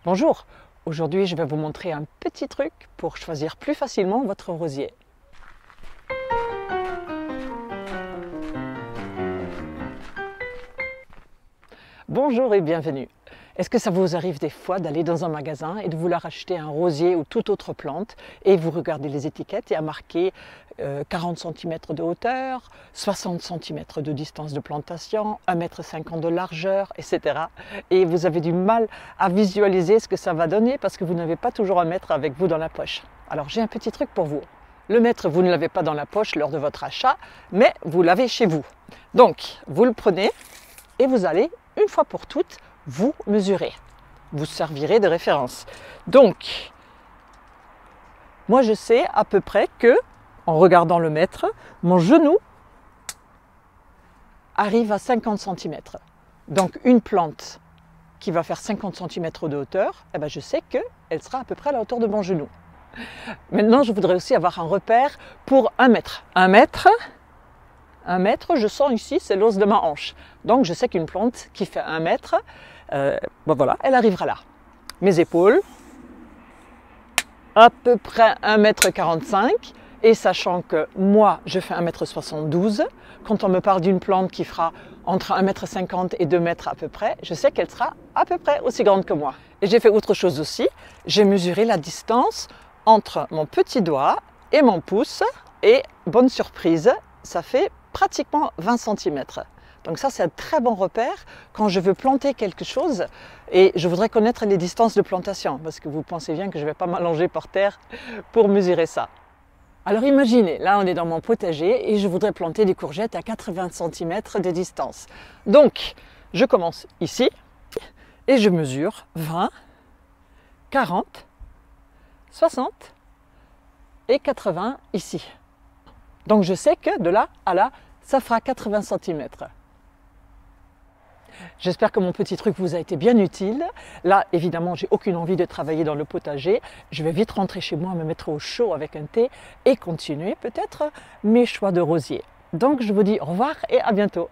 Bonjour, aujourd'hui je vais vous montrer un petit truc pour choisir plus facilement votre rosier. Bonjour et bienvenue. Est-ce que ça vous arrive des fois d'aller dans un magasin et de vouloir acheter un rosier ou toute autre plante et vous regardez les étiquettes et à marquer 40 cm de hauteur, 60 cm de distance de plantation, 1,50 m de largeur, etc. Et vous avez du mal à visualiser ce que ça va donner parce que vous n'avez pas toujours un mètre avec vous dans la poche. Alors j'ai un petit truc pour vous. Le mètre, vous ne l'avez pas dans la poche lors de votre achat, mais vous l'avez chez vous. Donc vous le prenez et vous allez une fois pour toutes vous mesurez. Vous servirez de référence. Donc, moi je sais à peu près que, en regardant le mètre, mon genou arrive à 50 cm. Donc une plante qui va faire 50 cm de hauteur, eh ben, je sais qu'elle sera à peu près à la hauteur de mon genou. Maintenant, je voudrais aussi avoir un repère pour 1 mètre. 1 mètre, je sens ici, c'est l'os de ma hanche. Donc je sais qu'une plante qui fait 1 mètre, ben voilà, elle arrivera là. Mes épaules, à peu près 1,45 m. Et sachant que moi, je fais 1,72 m, quand on me parle d'une plante qui fera entre 1,50 m et 2 mètres à peu près, je sais qu'elle sera à peu près aussi grande que moi. Et j'ai fait autre chose aussi, j'ai mesuré la distance entre mon petit doigt et mon pouce. Et bonne surprise, ça fait pratiquement 20 cm. Donc ça, c'est un très bon repère quand je veux planter quelque chose et je voudrais connaître les distances de plantation parce que vous pensez bien que je ne vais pas m'allonger par terre pour mesurer ça. Alors imaginez, là on est dans mon potager et je voudrais planter des courgettes à 80 cm de distance. Donc, je commence ici et je mesure 20, 40, 60 et 80 ici. Donc je sais que de là à là, ça fera 80 cm. J'espère que mon petit truc vous a été bien utile. Là, évidemment, j'ai aucune envie de travailler dans le potager. Je vais vite rentrer chez moi, me mettre au chaud avec un thé et continuer peut-être mes choix de rosier. Donc je vous dis au revoir et à bientôt.